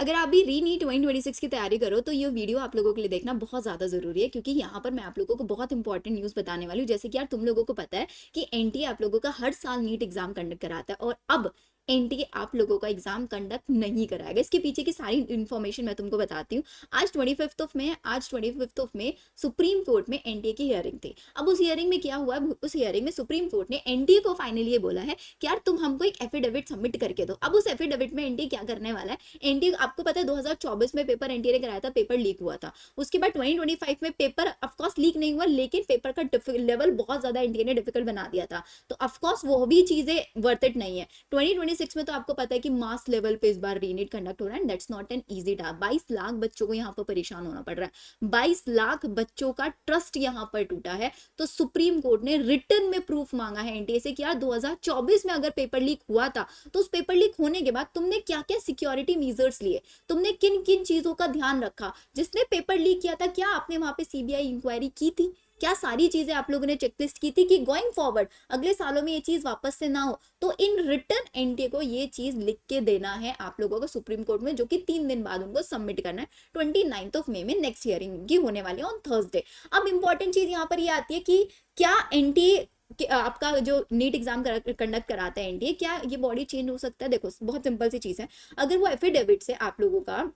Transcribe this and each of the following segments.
अगर आप भी री नीट 2026 की तैयारी करो तो ये वीडियो आप लोगों के लिए देखना बहुत ज़्यादा ज़रूरी है, क्योंकि यहाँ पर मैं आप लोगों को बहुत इंपॉर्टेंट न्यूज़ बताने वाली हूँ। जैसे कि यार तुम लोगों को पता है कि एनटीए आप लोगों का हर साल नीट एग्जाम कंडक्ट कराता है, और अब एनटीए आप लोगों का एग्जाम कंडक्ट नहीं कराएगा। इसके पीछे की सारी इन्फॉर्मेशन मैं तुमको बताती हूँ। आज 25 ऑफ मई सुप्रीम कोर्ट में एनटीए की हियरिंग थी। अब उस हियरिंग में क्या हुआ, उस हियरिंग में सुप्रीम कोर्ट ने एनटीए को फाइनली ये बोला है कि यार तुम हमको एक एफिडेविट सबमिट करके दो। अब उस एफिडेविट में एनटीए क्या करने वाला है, एनटीए आपको पता है 2024 में पेपर एनटीए ने कराया था, पेपर लीक हुआ था। उसके बाद 2025 में पेपर ऑफकोर्स लीक नहीं हुआ, लेकिन पेपर का लेवल बहुत ज्यादा एनटीए ने डिफिकल्ट बना दिया था। तो ऑफकोर्स वो भी चीजें वर्थ इट नहीं है। 2026 में तो आपको पता है कि मास लेवल पे इस बार रीनीट कंडक्ट हो रहा है, that's not an easy task. 22 lakh बच्चों को यहाँ पर परेशान होना पड़ रहा है, 22 लाख बच्चों का ट्रस्ट यहाँ पर टूटा है। तो सुप्रीम कोर्ट ने रिटर्न में प्रूफ मांगा है एनटीए से कि यार 2024 में अगर पेपर लीक हुआ था तो उस पेपर लीक होने के बाद तुमने क्या क्या सिक्योरिटी मेजर्स लिए, तुमने किन किन चीजों का ध्यान रखा। जिसने पेपर लीक किया था, क्या आपने वहां पे सीबीआई इंक्वायरी की थी, क्या सारी चीजें आप लोगों ने चेकलिस्ट की थी कि गोइंग फॉरवर्ड अगले सालों में ये चीज वापस से ना हो। तो इन रिटर्न एनटीए को ये चीज लिख के देना है आप लोगों को सुप्रीम कोर्ट में, जो कि 3 दिन बाद उनको सबमिट करना है। 29 मई में नेक्स्ट हियरिंग की होने वाली है ऑन थर्सडे। अब इंपॉर्टेंट चीज यहाँ पर ये आती है कि क्या एनटीए कि आपका जो नीट एग्जाम कंडक्ट कराते हैं एनटीए, क्या ये बॉडी चेंज हो सकता है। देखो बहुत सिंपल सी चीज है, अगर वो एफिडेविट से आप लोगों का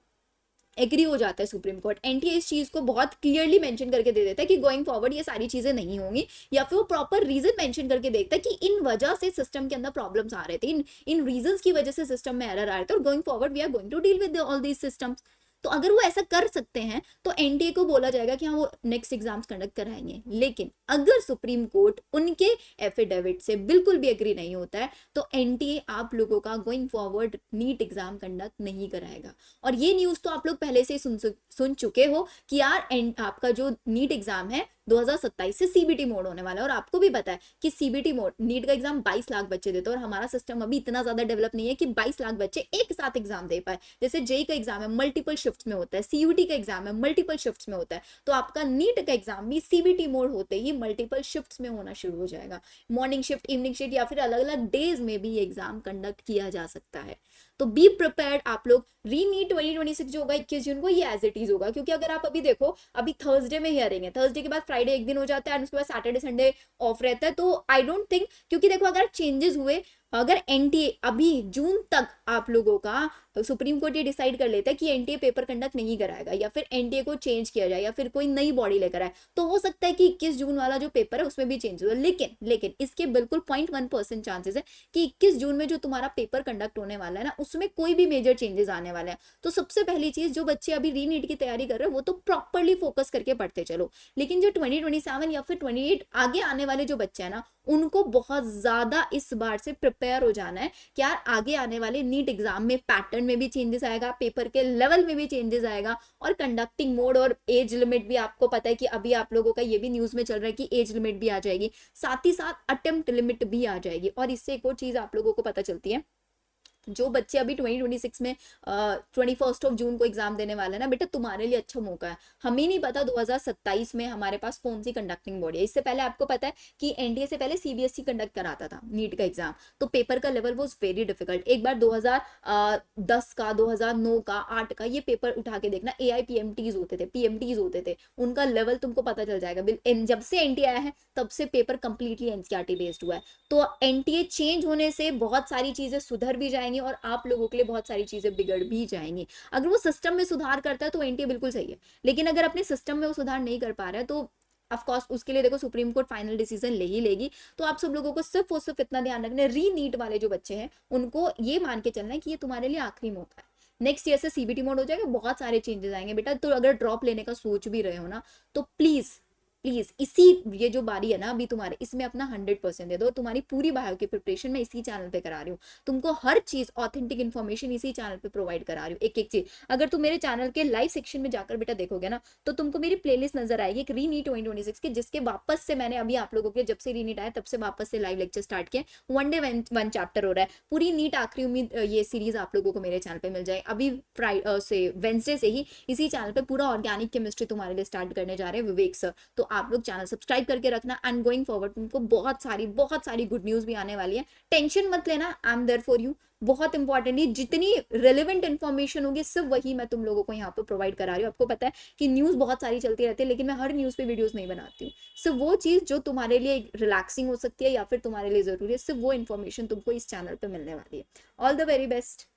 एग्री हो जाता है सुप्रीम कोर्ट, एनटीए इस चीज को बहुत क्लियरली मेंशन करके दे देता है कि गोइंग फॉरवर्ड ये सारी चीजें नहीं होंगी, या फिर वो प्रॉपर रीजन मेंशन करके देखता है कि इन वजह से सिस्टम के अंदर प्रॉब्लम्स आ रहे थे, इन रीजंस की वजह से सिस्टम में एरर आ रहे थे, और going forward we are going to deal with all these systems. तो अगर वो ऐसा कर सकते हैं तो एनटीए को बोला जाएगा कि हाँ वो नेक्स्ट एग्जाम्स कंडक्ट कराएंगे। लेकिन अगर सुप्रीम कोर्ट उनके एफिडेविट से बिल्कुल भी एग्री नहीं होता है तो एनटीए आप लोगों का going forward NEET exam conduct नहीं कराएगा। और ये न्यूज तो आप लोग पहले से ही सुन चुके हो कि यार आपका जो नीट एग्जाम है 2027 से सीबीटी मोड होने वाला है। और आपको भी पता है कि सीबीटी मोड नीट का एग्जाम 22 लाख बच्चे देते हैं, और हमारा सिस्टम अभी इतना ज्यादा डेवलप नहीं है कि 22 लाख बच्चे एक साथ एग्जाम दे पाए। जैसे जेई का एग्जाम है मल्टीपल शिफ्ट्स में होता है, सीयूटी का एग्जाम है मल्टीपल शिफ्ट्स में होता है, तो आपका नीट का एग्जाम भी सीबीटी मोड होते ही मल्टीपल शिफ्ट्स में होना शुरू हो जाएगा। मॉर्निंग शिफ्ट, इवनिंग शिफ्ट, या फिर अलग अलग डेज में भी एग्जाम कंडक्ट किया जा सकता है। तो बी प्रिपेयर्ड आप लोग। री नीट 2026 जो होगा 21 जून को, ये एज इट इज होगा, क्योंकि अगर आप अभी देखो अभी थर्सडे में हियरिंग है, थर्सडे के बाद फ्राइडे एक दिन हो जाता है, और उसके बाद सैटरडे संडे ऑफ रहता है। तो आई डोंट थिंक, क्योंकि देखो अगर चेंजेस हुए, अगर एनटीए अभी जून तक आप लोगों का सुप्रीम कोर्ट ये डिसाइड कर लेता है कि एनटीए पेपर कंडक्ट नहीं कराएगा, या फिर एनटीए को चेंज किया जाए, या फिर कोई नई बॉडी लेकर आए, तो हो सकता है कि 21 जून वाला जो पेपर है उसमें भी चेंज हो। लेकिन इसके बिल्कुल 0.1% चांसेस है कि 21 जून में जो तुम्हारा पेपर कंडक्ट होने वाला है ना, उसमें कोई भी मेजर चेंजेस आने वाले हैं। तो सबसे पहली चीज, जो बच्चे अभी री नीट की तैयारी कर रहे हैं वो तो प्रॉपरली फोकस करके पढ़ते चलो। लेकिन जो 2027 या फिर 28 आगे आने वाले जो बच्चे हैं ना, उनको बहुत ज्यादा इस बार से प्रिपेयर हो जाना है कि यार आगे आने वाले नीट एग्जाम में पैटर्न में भी चेंजेस आएगा, पेपर के लेवल में भी चेंजेस आएगा, और कंडक्टिंग मोड और एज लिमिट भी आपको पता है कि अभी आप लोगों का ये भी न्यूज में चल रहा है कि एज लिमिट भी आ जाएगी, साथ ही साथ अटेम्प्ट लिमिट भी आ जाएगी। और इससे एक और चीज आप लोगों को पता चलती है, जो बच्चे अभी 2026 में 21 जून को एग्जाम देने वाले हैं ना बेटा, तुम्हारे लिए अच्छा मौका है। हमें नहीं पता 2027 में हमारे पास कौन सी कंडक्टिंग बॉडी है। इससे पहले आपको पता है कि एनडीए से पहले सीबीएसई कंडक्ट कराता था नीट का एग्जाम, तो पेपर का लेवल वॉज वेरी डिफिकल्ट। एक बार 2010 का, 2009 का, 8 का ये पेपर उठा के देखना, एआईपीएमटीज होते थे, पीएमटीज होते थे, उनका लेवल तुमको पता चल जाएगा। जब से एनटीए आया है तब से पेपर कंप्लीटली एनसीईआरटी बेस्ड हुआ है। तो एनटीए चेंज होने से बहुत सारी चीजें सुधर भी जाएंगी, और आप लोगों के लिए बहुत सारी चीजें बिगड़ भी जाएंगी। अगर वो सिस्टम में सुधार करता है तो एनटीए बिल्कुल सही है, लेकिन अगर अपने सिस्टम में वो सुधार नहीं कर पा रहा है तो ऑफ कोर्स उसके लिए देखो सुप्रीम कोर्ट फाइनल डिसीजन ले ही लेगी। तो आप सब लोगों को सिर्फ और सिर्फ इतना ध्यान रखना है, री नीट वाले जो बच्चे हैं उनको ये मान के चलना है कि ये तुम्हारे लिए आखिरी मौका है। नेक्स्ट ईयर से सीबीटी मोड हो जाएगा, बहुत सारे चेंजेस आएंगे बेटा। तो अगर ड्रॉप लेने का सोच भी रहे हो ना, तो प्लीज प्लीज इसी, ये जो बारी है ना अभी तुम्हारे, इसमें अपना 100% दे दो। तुम्हारी पूरी बायो की प्रिपरेशन मैं इसी चैनल पे करा रही हूँ, तुमको हर चीज ऑथेंटिक इन्फॉर्मेशन इसी चैनल पे प्रोवाइड करा रही हूँ, एक एक चीज। अगर तुम मेरे चैनल के लाइव सेक्शन में जाकर बेटा देखोगे ना, तो तुमको मेरी प्लेलिस्ट नजर आएगी एक री नीट 2026 की, जिसके वापस से मैंने अभी आप लोगों के, जब से री नीट आया तब से वापस से लाइव लेक्चर स्टार्ट किए। वन डे वन चैप्टर हो रहा है, पूरी नीट आखिरी उम्मीद ये सीरीज आप लोगों को मेरे चैनल पे मिल जाए। अभी फ्राइडे से वेंसडे से ही इसी चैनल पे पूरा ऑर्गेनिक केमिस्ट्री तुम्हारे लिए स्टार्ट करने जा रहे हैं विवेक सर। तो आप लोग चैनल सब्सक्राइब करके रखना एंड गोइंग फॉरवर्ड तुमको बहुत सारी गुड न्यूज़ भी आने वाली है। टेंशन मत लेना, I am there for you. बहुत इंपॉर्टेंट है, जितनी रिलेवेंट इन्फॉर्मेशन होगी सिर्फ वही मैं तुम लोगों को यहाँ पर प्रोवाइड करा रही हूँ। आपको पता है कि न्यूज़ बहुत सारी चलती रहती है, लेकिन मैं हर न्यूज़ पे वीडियोस नहीं बनाती हूँ। सिर्फ वो चीज़ जो तुम्हारे लिए रिलैक्सिंग हो सकती है या फिर तुम्हारे लिए ज़रूरी है, सिर्फ वो इन्फॉर्मेशन तुमको इस चैनल पे मिलने वाली है। All the very best.